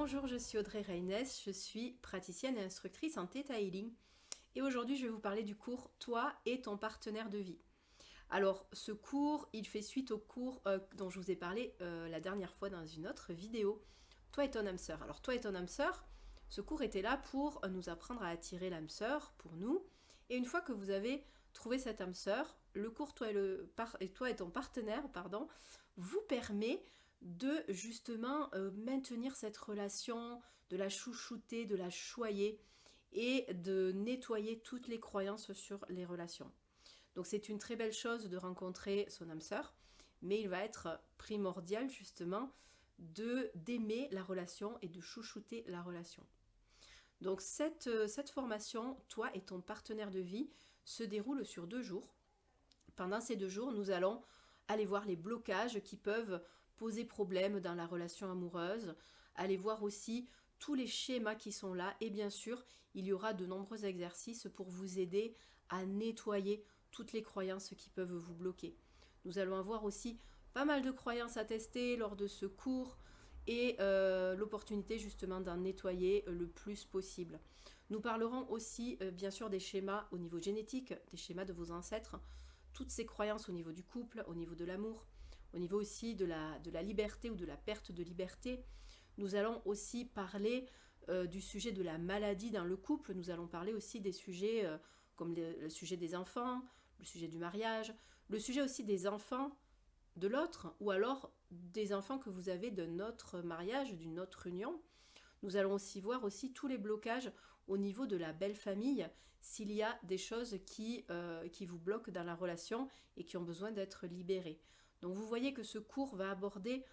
Bonjour, je suis Audrey Reynès, je suis praticienne et instructrice en Theta Healing et aujourd'hui je vais vous parler du cours Toi et ton partenaire de vie. Alors ce cours, il fait suite au cours dont je vous ai parlé la dernière fois dans une autre vidéo, Toi et ton âme sœur. Alors Toi et ton âme sœur, ce cours était là pour nous apprendre à attirer l'âme sœur pour nous, et une fois que vous avez trouvé cette âme sœur, le cours Toi et ton partenaire, pardon, vous permet de justement maintenir cette relation, de la chouchouter, de la choyer et de nettoyer toutes les croyances sur les relations. Donc c'est une très belle chose de rencontrer son âme sœur, mais il va être primordial justement de d'aimer la relation et de chouchouter la relation. Donc cette formation, toi et ton partenaire de vie, se déroule sur 2 jours. Pendant ces 2 jours, nous allons aller voir les blocages qui peuvent poser problème dans la relation amoureuse, aller voir aussi tous les schémas qui sont là, et bien sûr, il y aura de nombreux exercices pour vous aider à nettoyer toutes les croyances qui peuvent vous bloquer. Nous allons avoir aussi pas mal de croyances à tester lors de ce cours et l'opportunité justement d'en nettoyer le plus possible. Nous parlerons aussi bien sûr des schémas au niveau génétique, des schémas de vos ancêtres, toutes ces croyances au niveau du couple, au niveau de l'amour, au niveau aussi de la liberté ou de la perte de liberté. Nous allons aussi parler du sujet de la maladie dans le couple. Nous allons parler aussi des sujets comme le sujet des enfants, le sujet du mariage, le sujet aussi des enfants de l'autre, ou alors des enfants que vous avez d'un autre mariage, d'une autre union. Nous allons aussi voir aussi tous les blocages au niveau de la belle famille, s'il y a des choses qui vous bloquent dans la relation et qui ont besoin d'être libérées. Donc vous voyez que ce cours va aborder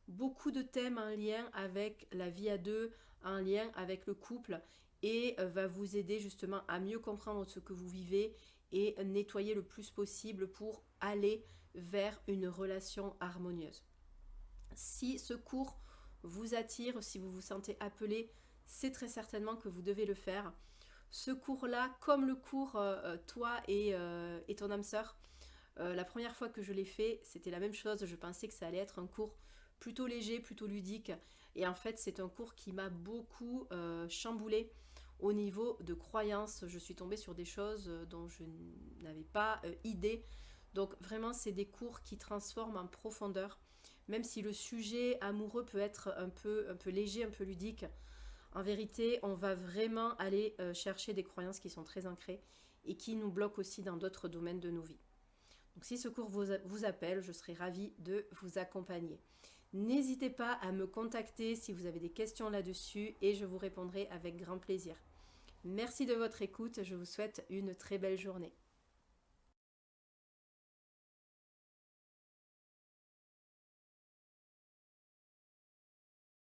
beaucoup de thèmes en lien avec la vie à deux, en lien avec le couple, et va vous aider justement à mieux comprendre ce que vous vivez et nettoyer le plus possible pour aller vers une relation harmonieuse. Si ce cours vous attire, si vous vous sentez appelé, c'est très certainement que vous devez le faire. Ce cours-là, comme le cours Toi et ton âme sœur, la première fois que je l'ai fait, c'était la même chose. Je pensais que ça allait être un cours plutôt léger, plutôt ludique. Et en fait, c'est un cours qui m'a beaucoup chamboulé au niveau de croyances. Je suis tombée sur des choses dont je n'avais pas idée. Donc vraiment, c'est des cours qui transforment en profondeur. Même si le sujet amoureux peut être un peu léger, un peu ludique, en vérité, on va vraiment aller chercher des croyances qui sont très ancrées et qui nous bloquent aussi dans d'autres domaines de nos vies. Donc si ce cours vous appelle, je serai ravie de vous accompagner. N'hésitez pas à me contacter si vous avez des questions là-dessus et je vous répondrai avec grand plaisir. Merci de votre écoute, je vous souhaite une très belle journée.